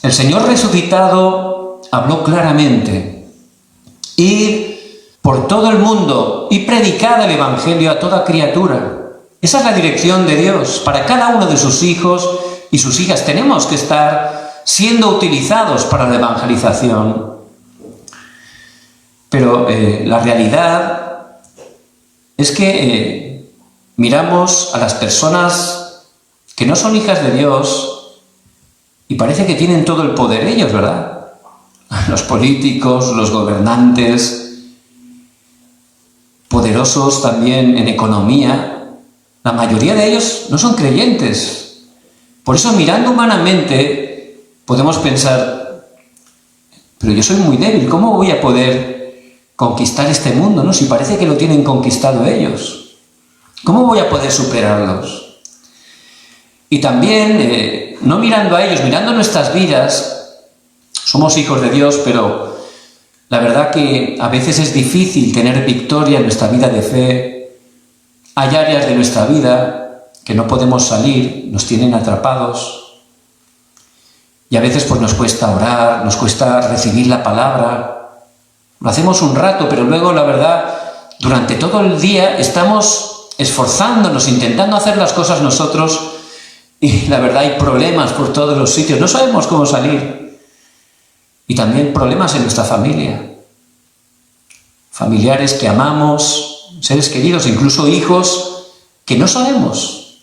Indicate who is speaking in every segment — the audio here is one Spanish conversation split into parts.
Speaker 1: El Señor resucitado habló claramente: id por todo el mundo y predicad el Evangelio a toda criatura. Esa es la dirección de Dios para cada uno de sus hijos y sus hijas. Tenemos que estar siendo utilizados para la evangelización. Pero la realidad es que miramos a las personas que no son hijas de Dios y parece que tienen todo el poder ellos, ¿verdad? Los políticos, los gobernantes, poderosos también en economía. La mayoría de ellos no son creyentes. Por eso, mirando humanamente, podemos pensar: pero yo soy muy débil, ¿cómo voy a poder conquistar este mundo, ¿no? Si parece que lo tienen conquistado ellos. ¿Cómo voy a poder superarlos? Y también, no mirando a ellos, mirando nuestras vidas, somos hijos de Dios, pero la verdad que a veces es difícil tener victoria en nuestra vida de fe. Hay áreas de nuestra vida que no podemos salir, nos tienen atrapados. Y a veces pues nos cuesta orar, nos cuesta recibir la palabra. Lo hacemos un rato, pero luego, la verdad, durante todo el día estamos esforzándonos, intentando hacer las cosas nosotros, y la verdad hay problemas por todos los sitios, no sabemos cómo salir. Y también problemas en nuestra familia. Familiares que amamos, seres queridos, incluso hijos, que no sabemos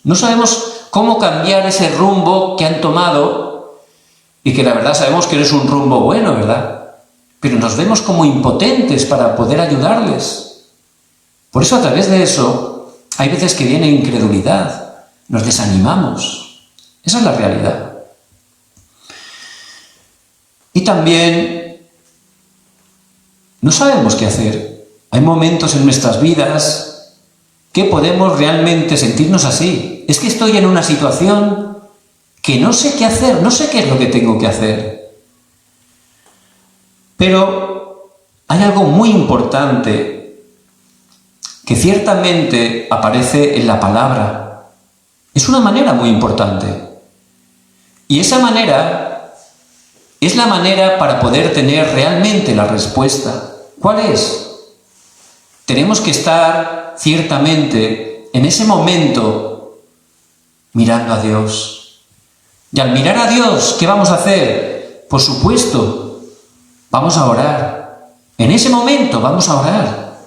Speaker 1: cómo cambiar ese rumbo que han tomado, y que la verdad sabemos que no es un rumbo bueno, ¿verdad? Pero nos vemos como impotentes para poder ayudarles. Por eso, a través de eso, hay veces que viene incredulidad, nos desanimamos. Esa es la realidad. Y también no sabemos qué hacer. Hay momentos en nuestras vidas que podemos realmente sentirnos así. Es que estoy en una situación que no sé qué hacer, no sé qué es lo que tengo que hacer. Pero hay algo muy importante que ciertamente aparece en la palabra. Es una manera muy importante. Y esa manera es la manera para poder tener realmente la respuesta. ¿Cuál es? Tenemos que estar ciertamente en ese momento mirando a Dios. Y al mirar a Dios, ¿qué vamos a hacer? Por supuesto, vamos a orar. En ese momento vamos a orar.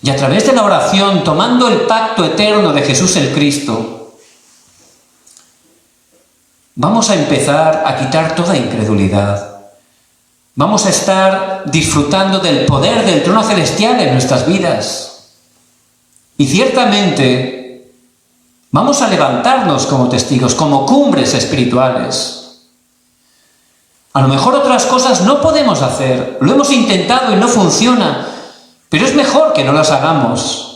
Speaker 1: Y a través de la oración, tomando el pacto eterno de Jesús el Cristo, vamos a empezar a quitar toda incredulidad. Vamos a estar disfrutando del poder del trono celestial en nuestras vidas. Y ciertamente vamos a levantarnos como testigos, como cumbres espirituales. A lo mejor otras cosas no podemos hacer, lo hemos intentado y no funciona, pero es mejor que no las hagamos.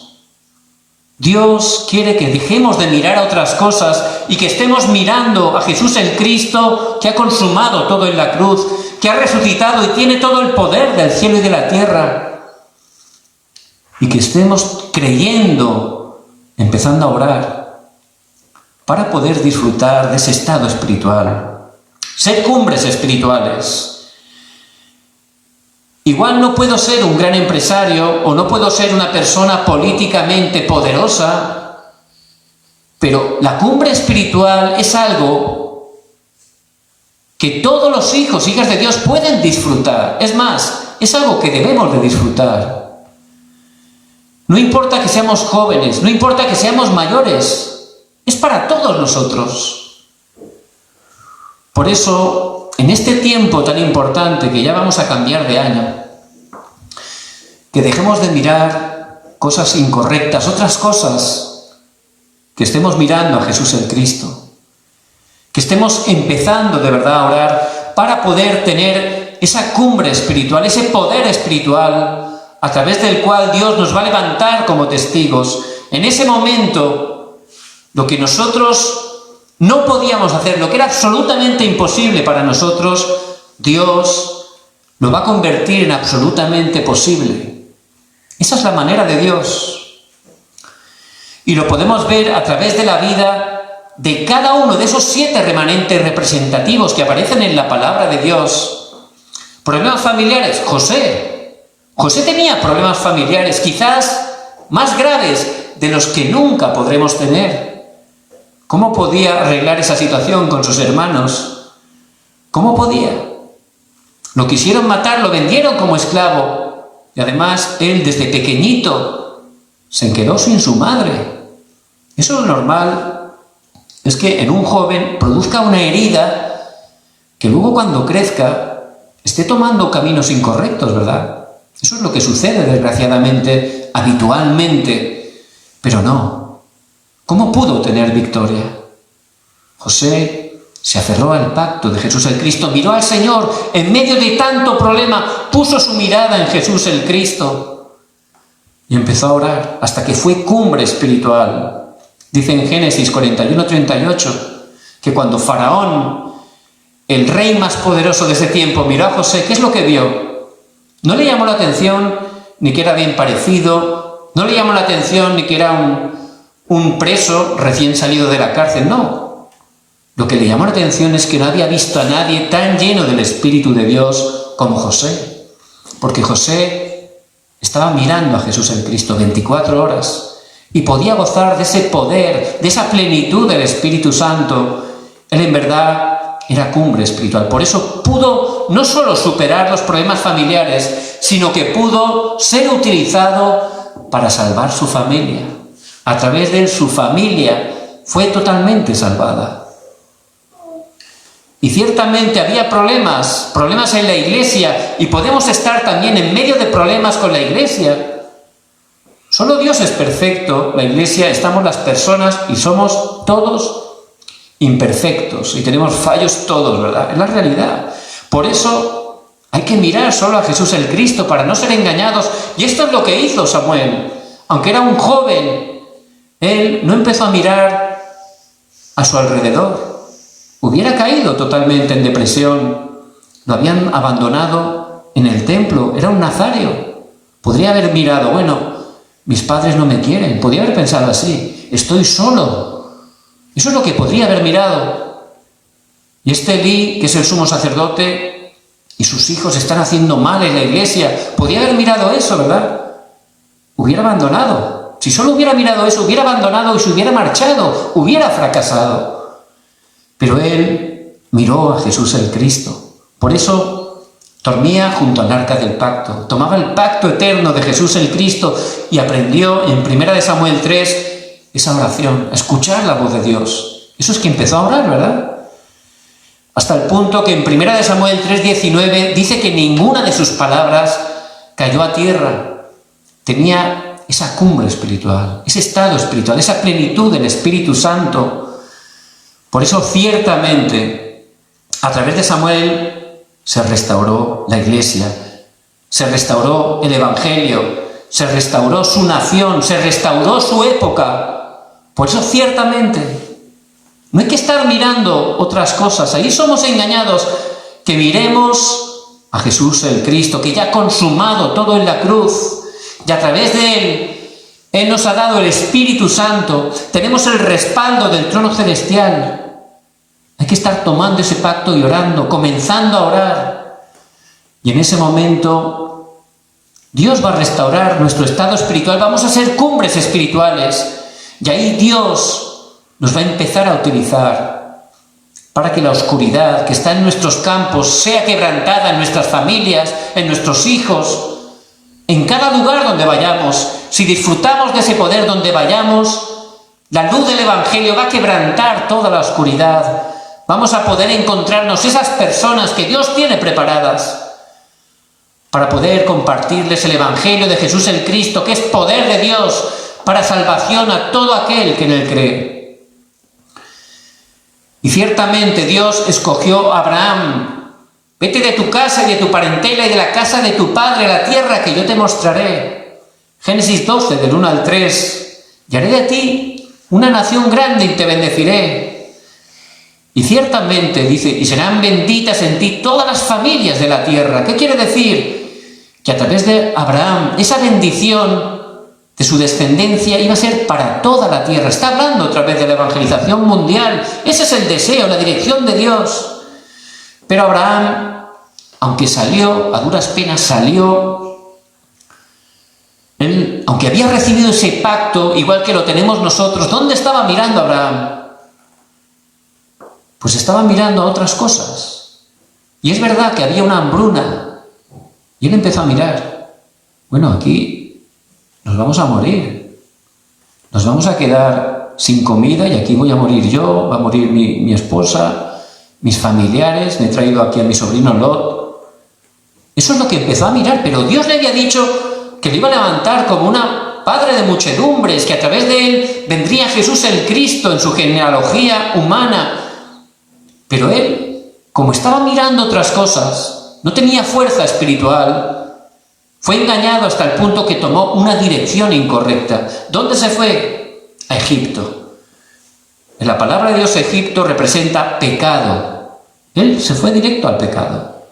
Speaker 1: Dios quiere que dejemos de mirar a otras cosas y que estemos mirando a Jesús el Cristo, que ha consumado todo en la cruz, que ha resucitado y tiene todo el poder del cielo y de la tierra. Y que estemos creyendo, empezando a orar, para poder disfrutar de ese estado espiritual. Ser cumbres espirituales. Igual no puedo ser un gran empresario o no puedo ser una persona políticamente poderosa, pero la cumbre espiritual es algo que todos los hijos, hijas de Dios pueden disfrutar. Es más, es algo que debemos de disfrutar. No importa que seamos jóvenes, no importa que seamos mayores, es para todos nosotros. Por eso, en este tiempo tan importante que ya vamos a cambiar de año, que dejemos de mirar cosas incorrectas, otras cosas, que estemos mirando a Jesús el Cristo, que estemos empezando de verdad a orar para poder tener esa cumbre espiritual, ese poder espiritual a través del cual Dios nos va a levantar como testigos. En ese momento, lo que nosotros no podíamos hacer, lo que era absolutamente imposible para nosotros, Dios lo va a convertir en absolutamente posible. Esa es la manera de Dios. Y lo podemos ver a través de la vida de cada uno de esos 7 remanentes representativos que aparecen en la palabra de Dios. Problemas familiares, José. José tenía problemas familiares, quizás más graves de los que nunca podremos tener. ¿Cómo podía arreglar esa situación con sus hermanos? ¿Cómo podía? Lo quisieron matar, lo vendieron como esclavo. Y además, él desde pequeñito se quedó sin su madre. Eso es normal. Es que en un joven produzca una herida que luego cuando crezca esté tomando caminos incorrectos, ¿verdad? Eso es lo que sucede, desgraciadamente, habitualmente. Pero no. ¿Cómo pudo tener victoria? José se aferró al pacto de Jesús el Cristo, miró al Señor en medio de tanto problema, puso su mirada en Jesús el Cristo y empezó a orar hasta que fue cumbre espiritual. Dice en Génesis 41:38 que cuando Faraón, el rey más poderoso de ese tiempo, miró a José, ¿qué es lo que vio? No le llamó la atención ni que era bien parecido, no le llamó la atención ni que era un preso recién salido de la cárcel, no. Lo que le llamó la atención es que no había visto a nadie tan lleno del Espíritu de Dios como José. Porque José estaba mirando a Jesús el Cristo 24 horas y podía gozar de ese poder, de esa plenitud del Espíritu Santo. Él en verdad era cumbre espiritual. Por eso pudo no solo superar los problemas familiares, sino que pudo ser utilizado para salvar su familia. A través de él, su familia fue totalmente salvada. Y ciertamente había problemas en la iglesia, y podemos estar también en medio de problemas con la iglesia. Solo Dios es perfecto, la iglesia estamos las personas y somos todos imperfectos y tenemos fallos todos, ¿verdad? Es la realidad. Por eso hay que mirar solo a Jesús el Cristo para no ser engañados. Y esto es lo que hizo Samuel. Aunque era un joven, él no empezó a mirar a su alrededor. Hubiera caído totalmente en depresión. Lo habían abandonado en el templo. Era un nazario. Podría haber mirado, bueno, mis padres no me quieren. Podría haber pensado así. Estoy solo. Eso es lo que podría haber mirado. Y este Elí, que es el sumo sacerdote, y sus hijos están haciendo mal en la iglesia. Podría haber mirado eso, ¿verdad? Hubiera abandonado. Si solo hubiera mirado eso, hubiera abandonado y se hubiera marchado. Hubiera fracasado. Pero él miró a Jesús el Cristo. Por eso dormía junto al arca del pacto. Tomaba el pacto eterno de Jesús el Cristo y aprendió en 1 Samuel 3 esa oración, a escuchar la voz de Dios. Eso es que empezó a orar, ¿verdad? Hasta el punto que en 1 Samuel 3:19 dice que ninguna de sus palabras cayó a tierra. Tenía esa cumbre espiritual, ese estado espiritual, esa plenitud del Espíritu Santo. Por eso, ciertamente, a través de Samuel se restauró la iglesia, se restauró el Evangelio, se restauró su nación, se restauró su época. Por eso, ciertamente, no hay que estar mirando otras cosas. Ahí somos engañados, que miremos a Jesús el Cristo, que ya ha consumado todo en la cruz, y a través de Él nos ha dado el Espíritu Santo, tenemos el respaldo del trono celestial. Hay que estar tomando ese pacto y orando, comenzando a orar. Y en ese momento, Dios va a restaurar nuestro estado espiritual. Vamos a ser cumbres espirituales. Y ahí Dios nos va a empezar a utilizar para que la oscuridad que está en nuestros campos sea quebrantada en nuestras familias, en nuestros hijos, en cada lugar donde vayamos. Si disfrutamos de ese poder donde vayamos, la luz del Evangelio va a quebrantar toda la oscuridad. Vamos a poder encontrarnos esas personas que Dios tiene preparadas para poder compartirles el Evangelio de Jesús el Cristo, que es poder de Dios para salvación a todo aquel que en Él cree. Y ciertamente Dios escogió a Abraham. Vete de tu casa y de tu parentela y de la casa de tu padre a la tierra que yo te mostraré. Génesis 12, del 1 al 3. Y haré de ti una nación grande y te bendeciré. Y ciertamente, dice, y serán benditas en ti todas las familias de la tierra. ¿Qué quiere decir? Que a través de Abraham, esa bendición de su descendencia iba a ser para toda la tierra. Está hablando otra vez de la evangelización mundial. Ese es el deseo, la dirección de Dios. Pero Abraham, aunque salió, a duras penas salió, él, aunque había recibido ese pacto, igual que lo tenemos nosotros, ¿dónde estaba mirando Abraham? Pues estaba mirando a otras cosas. Y es verdad que había una hambruna. Y él empezó a mirar. Bueno, aquí nos vamos a morir. Nos vamos a quedar sin comida y aquí voy a morir yo, va a morir mi esposa, mis familiares, me he traído aquí a mi sobrino Lot. Eso es lo que empezó a mirar, pero Dios le había dicho que le iba a levantar como una padre de muchedumbres, que a través de él vendría Jesús el Cristo en su genealogía humana. Pero él, como estaba mirando otras cosas, no tenía fuerza espiritual, fue engañado hasta el punto que tomó una dirección incorrecta. ¿Dónde se fue? A Egipto. En la palabra de Dios, Egipto representa pecado. Él se fue directo al pecado.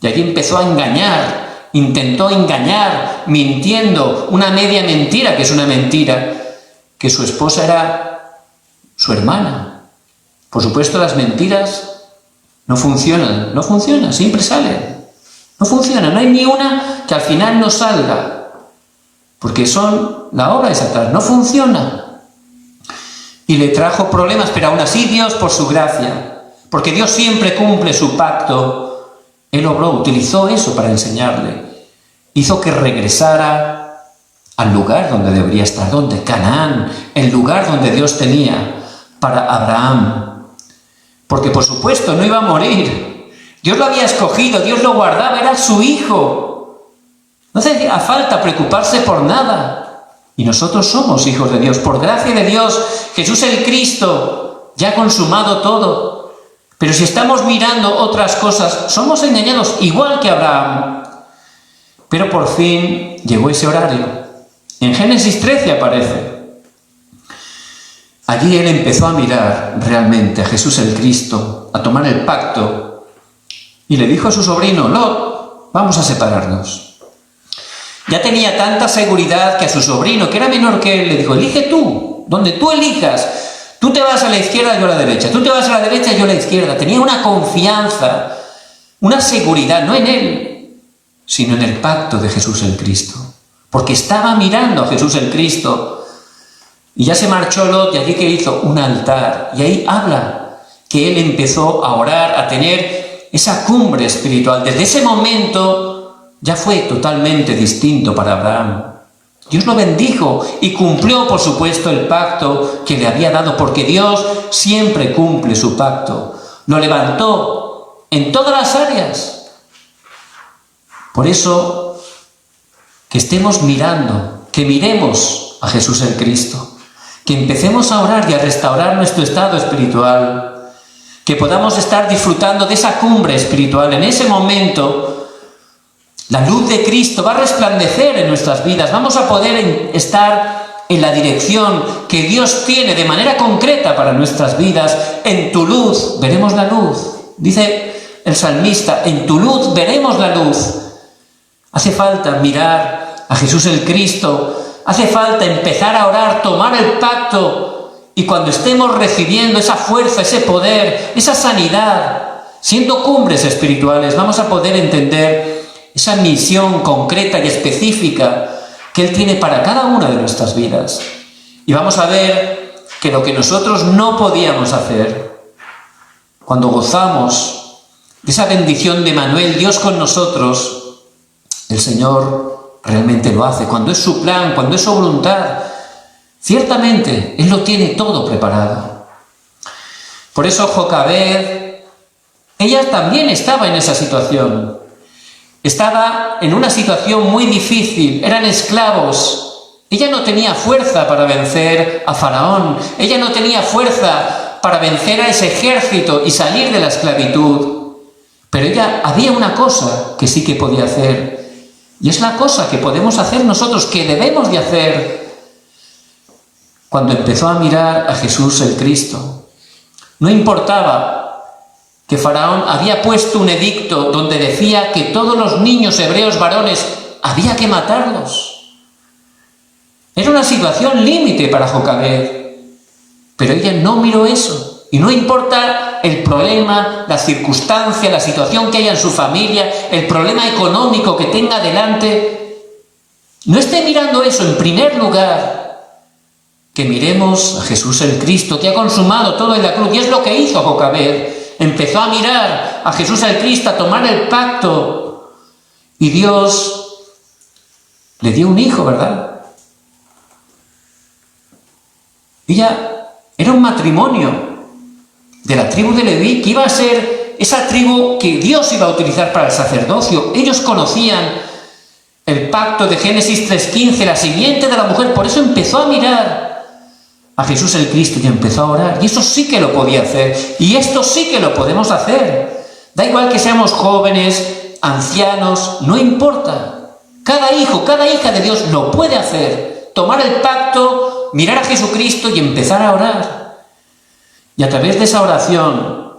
Speaker 1: Y allí empezó a engañar, intentó engañar, mintiendo, una media mentira, que es una mentira, que su esposa era su hermana. Por supuesto, las mentiras no funcionan, siempre salen. No funciona, no hay ni una que al final no salga, porque son la obra de Satanás, no funciona. Y le trajo problemas, pero aún así Dios, por su gracia, porque Dios siempre cumple su pacto, Él obró, utilizó eso para enseñarle. Hizo que regresara al lugar donde debería estar, donde Canaán, el lugar donde Dios tenía para Abraham. Porque por supuesto no iba a morir. Dios lo había escogido, Dios lo guardaba, era su hijo. No hacía falta preocuparse por nada. Y nosotros somos hijos de Dios. Por gracia de Dios, Jesús el Cristo ya ha consumado todo. Pero si estamos mirando otras cosas, somos engañados igual que Abraham. Pero por fin llegó ese horario. En Génesis 13 aparece. Allí él empezó a mirar realmente a Jesús el Cristo, a tomar el pacto. Y le dijo a su sobrino, Lot, vamos a separarnos. Ya tenía tanta seguridad que a su sobrino, que era menor que él, le dijo, elige tú, donde tú elijas. Tú te vas a la izquierda, yo a la derecha. Tú te vas a la derecha, yo a la izquierda. Tenía una confianza, una seguridad, no en él, sino en el pacto de Jesús el Cristo. Porque estaba mirando a Jesús el Cristo. Y ya se marchó Lot, y allí que hizo un altar. Y ahí habla que él empezó a orar, a tener esa cumbre espiritual. Desde ese momento ya fue totalmente distinto para Abraham. Dios lo bendijo y cumplió, por supuesto, el pacto que le había dado, porque Dios siempre cumple su pacto. Lo levantó en todas las áreas. Por eso, que estemos mirando, que miremos a Jesús el Cristo, que empecemos a orar y a restaurar nuestro estado espiritual, que podamos estar disfrutando de esa cumbre espiritual. En ese momento, la luz de Cristo va a resplandecer en nuestras vidas. Vamos a poder estar en la dirección que Dios tiene de manera concreta para nuestras vidas. En tu luz veremos la luz. Dice el salmista, en tu luz veremos la luz. Hace falta mirar a Jesús el Cristo. Hace falta empezar a orar, tomar el pacto. Y cuando estemos recibiendo esa fuerza, ese poder, esa sanidad, siendo cumbres espirituales, vamos a poder entender esa misión concreta y específica que Él tiene para cada una de nuestras vidas. Y vamos a ver que lo que nosotros no podíamos hacer, cuando gozamos de esa bendición de Emmanuel, Dios con nosotros, el Señor realmente lo hace. Cuando es su plan, cuando es su voluntad, ciertamente, Él lo tiene todo preparado. Por eso Jocabed, ella también estaba en esa situación. Estaba en una situación muy difícil, eran esclavos. Ella no tenía fuerza para vencer a Faraón. Ella no tenía fuerza para vencer a ese ejército y salir de la esclavitud. Pero ella había una cosa que sí que podía hacer. Y es la cosa que podemos hacer nosotros, que debemos de hacer. Cuando empezó a mirar a Jesús el Cristo, no importaba que Faraón había puesto un edicto donde decía que todos los niños hebreos varones había que matarlos. Era una situación límite para Jocabed, pero ella no miró eso. Y no importa el problema, la circunstancia, la situación que haya en su familia, el problema económico que tenga delante, no esté mirando eso en primer lugar, que miremos a Jesús el Cristo, que ha consumado todo en la cruz. Y es lo que hizo Jocabed. Empezó a mirar a Jesús el Cristo, a tomar el pacto. Y Dios le dio un hijo, ¿verdad? Ella era un matrimonio de la tribu de Leví, que iba a ser esa tribu que Dios iba a utilizar para el sacerdocio. Ellos conocían el pacto de Génesis 3:15, la simiente de la mujer. Por eso empezó a mirar a Jesús el Cristo y empezó a orar. Y eso sí que lo podía hacer. Y esto sí que lo podemos hacer. Da igual que seamos jóvenes, ancianos, no importa. Cada hijo, cada hija de Dios lo puede hacer. Tomar el pacto, mirar a Jesucristo y empezar a orar. Y a través de esa oración,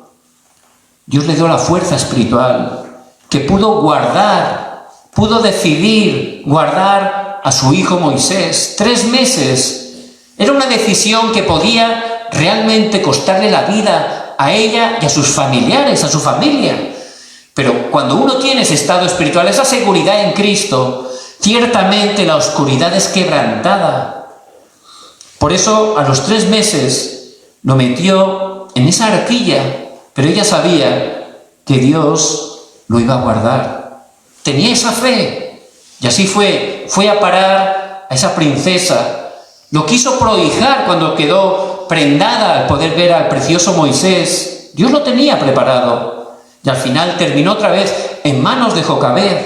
Speaker 1: Dios le dio la fuerza espiritual que pudo guardar, pudo decidir guardar a su hijo Moisés 3 meses. Era una decisión que podía realmente costarle la vida a ella y a sus familiares, a su familia. Pero cuando uno tiene ese estado espiritual, esa seguridad en Cristo, ciertamente la oscuridad es quebrantada. Por eso, a los 3 meses, lo metió en esa arquilla, pero ella sabía que Dios lo iba a guardar. Tenía esa fe, y así fue a parar a esa princesa. Lo quiso prohijar cuando quedó prendada al poder ver al precioso Moisés. Dios lo tenía preparado, y al final terminó otra vez en manos de Jocabed.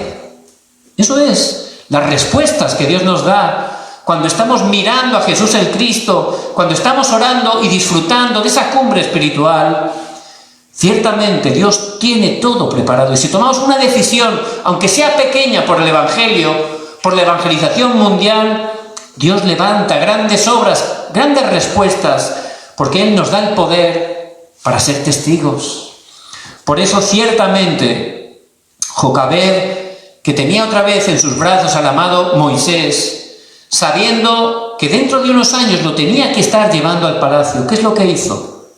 Speaker 1: Eso es, las respuestas que Dios nos da cuando estamos mirando a Jesús el Cristo, cuando estamos orando y disfrutando de esa cumbre espiritual. Ciertamente Dios tiene todo preparado, y si tomamos una decisión, aunque sea pequeña, por el Evangelio, por la evangelización mundial, Dios levanta grandes obras, grandes respuestas, porque Él nos da el poder para ser testigos. Por eso ciertamente Jocabed, que tenía otra vez en sus brazos al amado Moisés, sabiendo que dentro de unos años lo tenía que estar llevando al palacio, ¿qué es lo que hizo?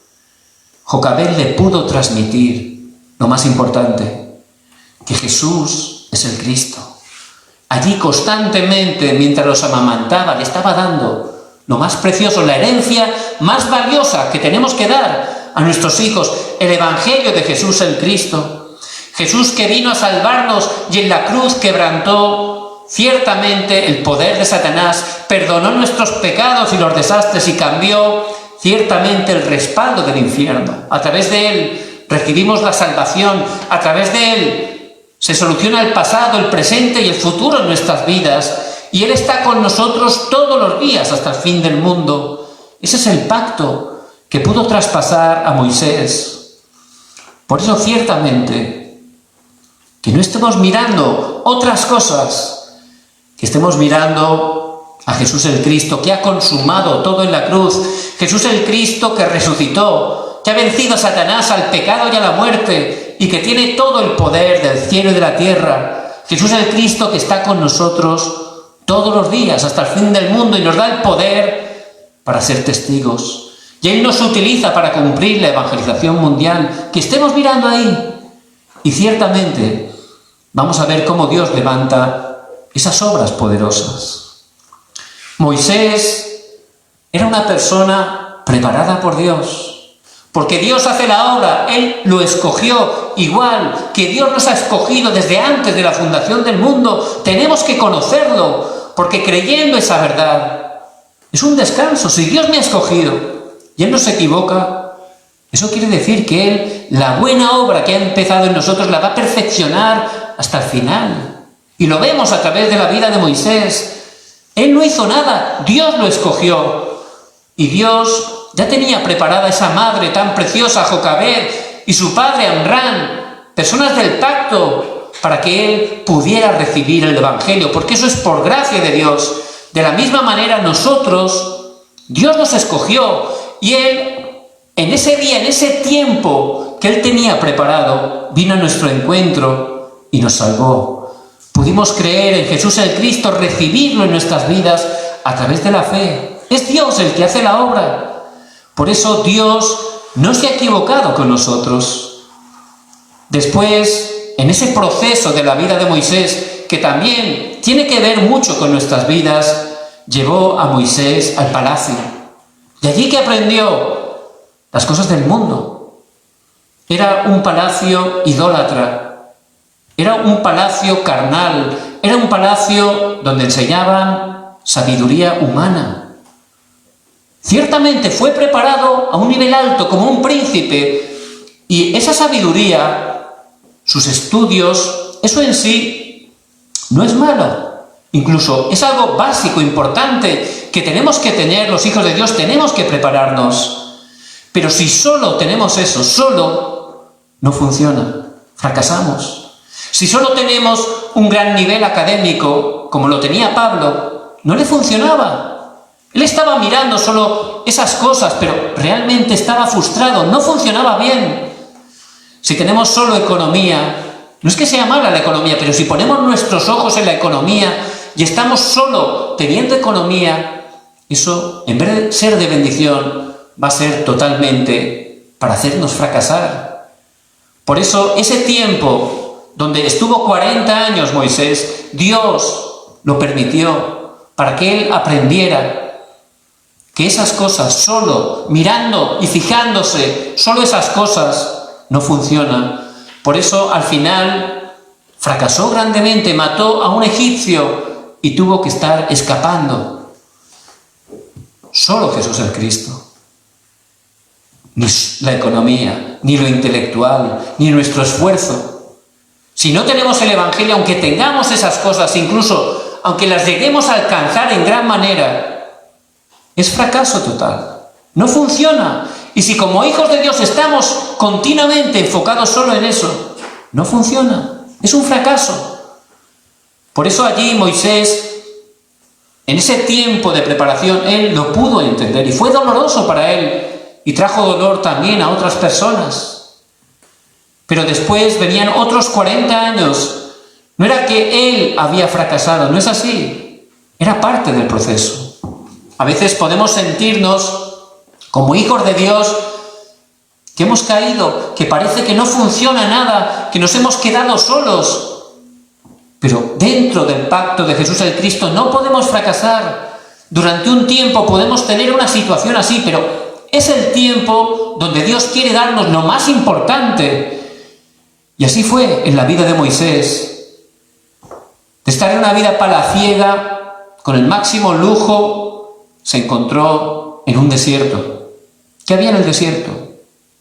Speaker 1: Jocabed le pudo transmitir lo más importante, que Jesús es el Cristo. Allí constantemente, mientras los amamantaba, le estaba dando lo más precioso, la herencia más valiosa que tenemos que dar a nuestros hijos, el Evangelio de Jesús el Cristo. Jesús que vino a salvarnos y en la cruz quebrantó ciertamente el poder de Satanás, perdonó nuestros pecados y los desastres y cambió ciertamente el respaldo del infierno. A través de Él recibimos la salvación, a través de Él se soluciona el pasado, el presente y el futuro en nuestras vidas, y Él está con nosotros todos los días hasta el fin del mundo. Ese es el pacto que pudo traspasar a Moisés. Por eso ciertamente que no estemos mirando otras cosas, que estemos mirando a Jesús el Cristo, que ha consumado todo en la cruz, Jesús el Cristo que resucitó, que ha vencido a Satanás, al pecado y a la muerte, y que tiene todo el poder del cielo y de la tierra. Jesús el Cristo que está con nosotros todos los días hasta el fin del mundo y nos da el poder para ser testigos. Y Él nos utiliza para cumplir la evangelización mundial, que estemos mirando ahí. Y ciertamente vamos a ver cómo Dios levanta esas obras poderosas. Moisés era una persona preparada por Dios. Porque Dios hace la obra, Él lo escogió, igual que Dios nos ha escogido desde antes de la fundación del mundo. Tenemos que conocerlo, porque creyendo esa verdad, es un descanso. Si Dios me ha escogido y Él no se equivoca, eso quiere decir que Él, la buena obra que ha empezado en nosotros, la va a perfeccionar hasta el final. Y lo vemos a través de la vida de Moisés. Él no hizo nada, Dios lo escogió. Y Dios ya tenía preparada esa madre tan preciosa, Jocabed, y su padre Amrán, personas del pacto, para que él pudiera recibir el Evangelio, porque eso es por gracia de Dios. De la misma manera nosotros, Dios nos escogió, y Él, en ese día, en ese tiempo que Él tenía preparado, vino a nuestro encuentro y nos salvó. Pudimos creer en Jesús el Cristo, recibirlo en nuestras vidas, a través de la fe. Es Dios el que hace la obra. Por eso Dios no se ha equivocado con nosotros. Después, en ese proceso de la vida de Moisés, que también tiene que ver mucho con nuestras vidas, llevó a Moisés al palacio. Y allí que aprendió las cosas del mundo. Era un palacio idólatra, era un palacio carnal, era un palacio donde enseñaban sabiduría humana. Ciertamente fue preparado a un nivel alto como un príncipe, y esa sabiduría, sus estudios, eso en sí no es malo. Incluso es algo básico, importante, que tenemos que tener los hijos de Dios, tenemos que prepararnos. Pero si solo tenemos eso, solo, no funciona, fracasamos. Si solo tenemos un gran nivel académico, como lo tenía Pablo, no le funcionaba. Él estaba mirando solo esas cosas, pero realmente estaba frustrado, no funcionaba bien. Si tenemos solo economía, no es que sea mala la economía, pero si ponemos nuestros ojos en la economía y estamos solo teniendo economía, eso, en vez de ser de bendición, va a ser totalmente para hacernos fracasar. Por eso, ese tiempo donde estuvo 40 años Moisés, Dios lo permitió para que él aprendiera que esas cosas, solo mirando y fijándose, solo esas cosas no funcionan. Por eso, al final, fracasó grandemente, mató a un egipcio y tuvo que estar escapando. Solo Jesús el Cristo. Ni la economía, ni lo intelectual, ni nuestro esfuerzo. Si no tenemos el Evangelio, aunque tengamos esas cosas, incluso aunque las lleguemos a alcanzar en gran manera, es fracaso total. No funciona. Y si como hijos de Dios estamos continuamente enfocados solo en eso, no funciona. Es un fracaso. Por eso allí Moisés, en ese tiempo de preparación, él lo pudo entender y fue doloroso para él y trajo dolor también a otras personas. Pero después venían otros 40 años. No era que él había fracasado, no es así. Era parte del proceso. A veces podemos sentirnos como hijos de Dios que hemos caído, que parece que no funciona nada, que nos hemos quedado solos. Pero dentro del pacto de Jesús el Cristo no podemos fracasar. Durante un tiempo podemos tener una situación así, pero es el tiempo donde Dios quiere darnos lo más importante. Y así fue en la vida de Moisés. De estar en una vida palaciega, con el máximo lujo, se encontró en un desierto. ¿Qué había en el desierto?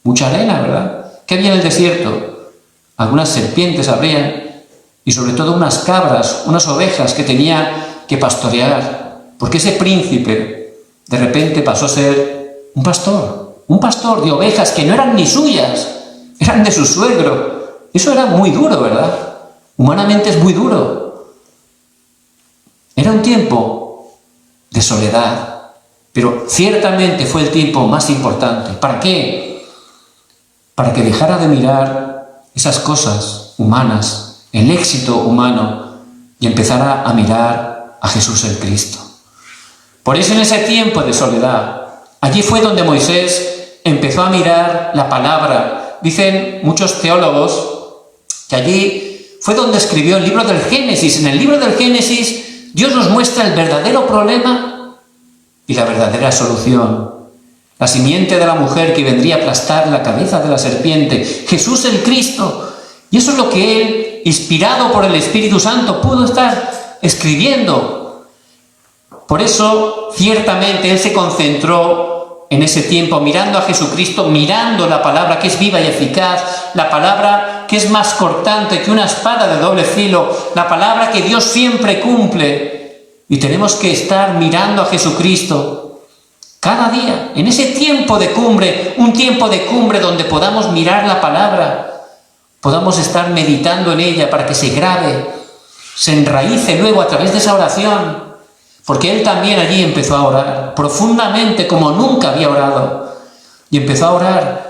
Speaker 1: Mucha arena, ¿verdad? ¿Qué había en el desierto? Algunas serpientes habrían, y sobre todo unas cabras, unas ovejas que tenía que pastorear, porque ese príncipe de repente pasó a ser un pastor de ovejas que no eran ni suyas, eran de su suegro. Eso era muy duro, ¿verdad? Humanamente es muy duro. Era un tiempo de soledad. Pero ciertamente fue el tiempo más importante. ¿Para qué? Para que dejara de mirar esas cosas humanas, el éxito humano, y empezara a mirar a Jesús el Cristo. Por eso en ese tiempo de soledad, allí fue donde Moisés empezó a mirar la palabra. Dicen muchos teólogos que allí fue donde escribió el libro del Génesis. En el libro del Génesis Dios nos muestra el verdadero problema y la verdadera solución. La simiente de la mujer que vendría a aplastar la cabeza de la serpiente. Jesús el Cristo. Y eso es lo que él, inspirado por el Espíritu Santo, pudo estar escribiendo. Por eso, ciertamente, él se concentró en ese tiempo mirando a Jesucristo, mirando la palabra que es viva y eficaz, la palabra que es más cortante que una espada de doble filo, la palabra que Dios siempre cumple. Y tenemos que estar mirando a Jesucristo cada día, en ese tiempo de cumbre, un tiempo de cumbre donde podamos mirar la palabra, podamos estar meditando en ella para que se grabe, se enraíce luego a través de esa oración, porque él también allí empezó a orar profundamente como nunca había orado, y empezó a orar.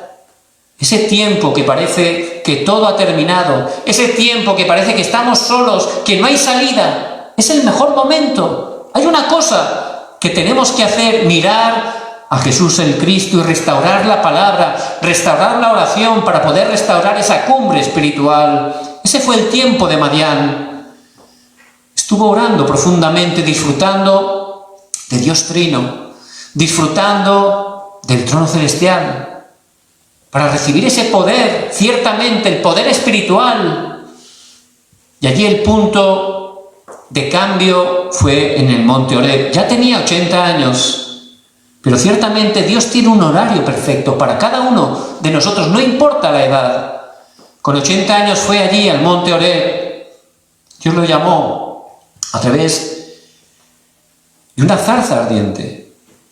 Speaker 1: Ese tiempo que parece que todo ha terminado, ese tiempo que parece que estamos solos, que no hay salida, es el mejor momento. Hay una cosa que tenemos que hacer, mirar a Jesús el Cristo y restaurar la palabra, restaurar la oración para poder restaurar esa cumbre espiritual. Ese fue el tiempo de Madián. Estuvo orando profundamente, disfrutando de Dios Trino, disfrutando del trono celestial, para recibir ese poder, ciertamente el poder espiritual. Y allí el punto de cambio fue en el monte Horeb. Ya tenía 80 años, pero ciertamente Dios tiene un horario perfecto para cada uno de nosotros, no importa la edad. Con 80 años fue allí al monte Horeb. Dios lo llamó a través de una zarza ardiente.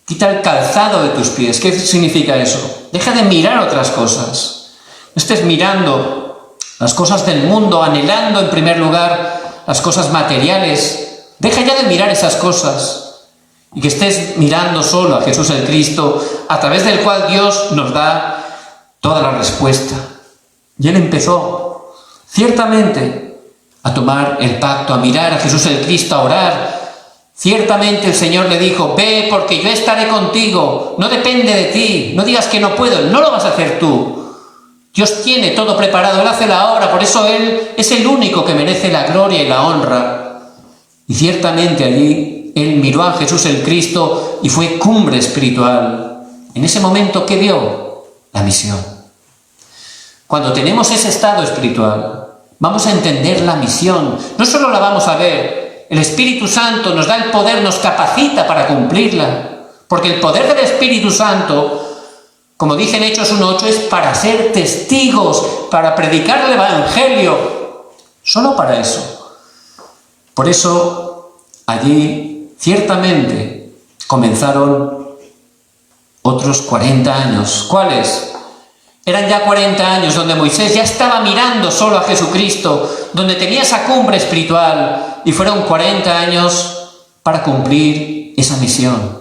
Speaker 1: Quita el calzado de tus pies. ¿Qué significa eso? Deja de mirar otras cosas. No estés mirando las cosas del mundo, anhelando en primer lugar las cosas materiales. Deja ya de mirar esas cosas y que estés mirando solo a Jesús el Cristo, a través del cual Dios nos da toda la respuesta. Y él empezó, ciertamente, a tomar el pacto, a mirar a Jesús el Cristo, a orar. Ciertamente el Señor le dijo: ve, porque yo estaré contigo, no depende de ti, no digas que no puedo, no lo vas a hacer tú. Dios tiene todo preparado, Él hace la obra, por eso Él es el único que merece la gloria y la honra. Y ciertamente allí Él miró a Jesús el Cristo y fue cumbre espiritual. En ese momento, ¿qué vio? La misión. Cuando tenemos ese estado espiritual, vamos a entender la misión. No solo la vamos a ver, el Espíritu Santo nos da el poder, nos capacita para cumplirla. Porque el poder del Espíritu Santo, como dice en Hechos 1:8, es para ser testigos, para predicar el Evangelio. Solo para eso. Por eso, allí, ciertamente, comenzaron otros 40 años. ¿Cuáles? Eran ya 40 años donde Moisés ya estaba mirando solo a Jesucristo, donde tenía esa cumbre espiritual, y fueron 40 años para cumplir esa misión.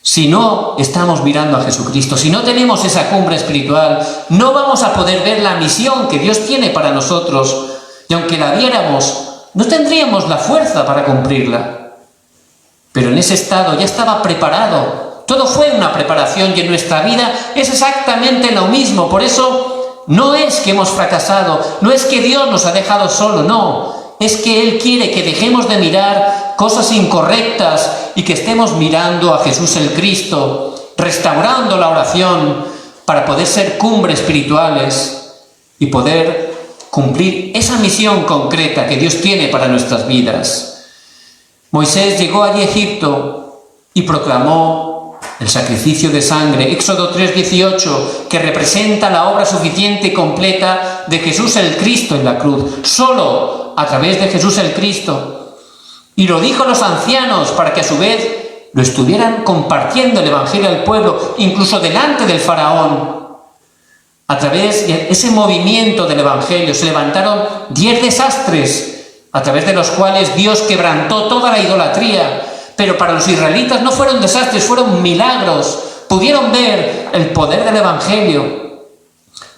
Speaker 1: Si no estamos mirando a Jesucristo, si no tenemos esa cumbre espiritual, no vamos a poder ver la misión que Dios tiene para nosotros, y aunque la viéramos, no tendríamos la fuerza para cumplirla. Pero en ese estado ya estaba preparado. Todo fue una preparación, y en nuestra vida es exactamente lo mismo. Por eso no es que hemos fracasado, no es que Dios nos ha dejado solo, no. Es que Él quiere que dejemos de mirar cosas incorrectas y que estemos mirando a Jesús el Cristo, restaurando la oración para poder ser cumbres espirituales y poder cumplir esa misión concreta que Dios tiene para nuestras vidas. Moisés llegó allí a Egipto y proclamó el sacrificio de sangre, Éxodo 3:18, que representa la obra suficiente y completa de Jesús el Cristo en la cruz, solo a través de Jesús el Cristo. Y lo dijo a los ancianos para que a su vez lo estuvieran compartiendo el Evangelio al pueblo, incluso delante del faraón. A través de ese movimiento del Evangelio se levantaron 10 desastres, a través de los cuales Dios quebrantó toda la idolatría. Pero para los israelitas no fueron desastres, fueron milagros. Pudieron ver el poder del Evangelio.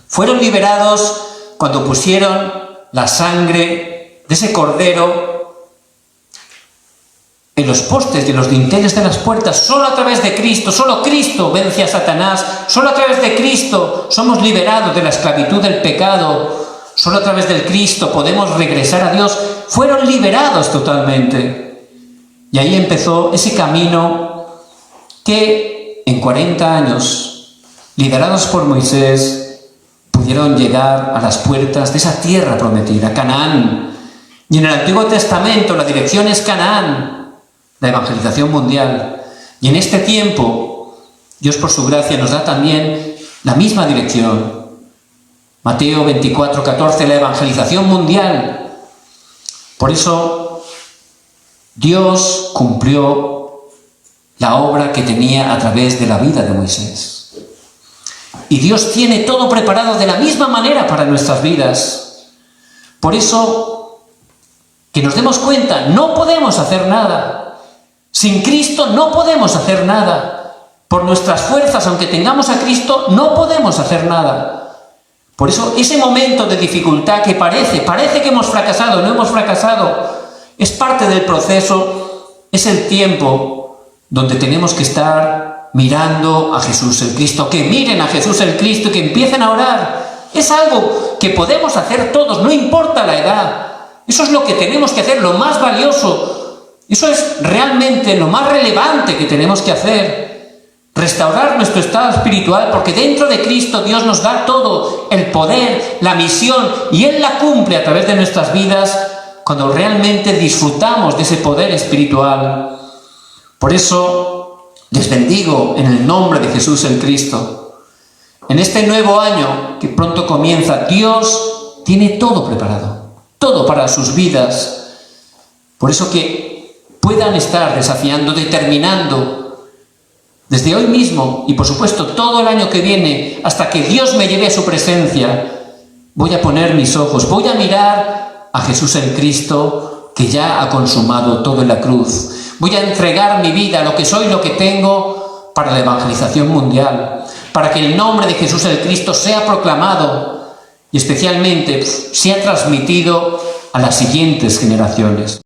Speaker 1: Fueron liberados cuando pusieron la sangre de ese cordero en los postes y en los dinteles de las puertas. Solo a través de Cristo, solo Cristo vence a Satanás. Solo a través de Cristo somos liberados de la esclavitud del pecado. Solo a través del Cristo podemos regresar a Dios. Fueron liberados totalmente. Y ahí empezó ese camino que en 40 años, liderados por Moisés, pudieron llegar a las puertas de esa tierra prometida, Canaán. Y en el Antiguo Testamento la dirección es Canaán, la evangelización mundial. Y en este tiempo, Dios por su gracia nos da también la misma dirección. Mateo 24:14, la evangelización mundial. Por eso, Dios cumplió la obra que tenía a través de la vida de Moisés. Y Dios tiene todo preparado de la misma manera para nuestras vidas. Por eso, que nos demos cuenta, no podemos hacer nada. Sin Cristo no podemos hacer nada. Por nuestras fuerzas, aunque tengamos a Cristo, no podemos hacer nada. Por eso, ese momento de dificultad que parece que hemos fracasado, no hemos fracasado, es parte del proceso, es el tiempo donde tenemos que estar mirando a Jesús el Cristo, que miren a Jesús el Cristo y que empiecen a orar. Es algo que podemos hacer todos, no importa la edad. Eso es lo que tenemos que hacer, lo más valioso. Eso es realmente lo más relevante que tenemos que hacer. Restaurar nuestro estado espiritual, porque dentro de Cristo Dios nos da todo, el poder, la misión, y Él la cumple a través de nuestras vidas cuando realmente disfrutamos de ese poder espiritual. Por eso les bendigo en el nombre de Jesús el Cristo. En este nuevo año que pronto comienza, Dios tiene todo preparado, todo para sus vidas. Por eso que puedan estar desafiando, determinando, desde hoy mismo y por supuesto todo el año que viene, hasta que Dios me lleve a su presencia, voy a poner mis ojos, voy a mirar a Jesús el Cristo, que ya ha consumado todo en la cruz. Voy a entregar mi vida, lo que soy, lo que tengo, para la evangelización mundial, para que el nombre de Jesús el Cristo sea proclamado y especialmente sea transmitido a las siguientes generaciones.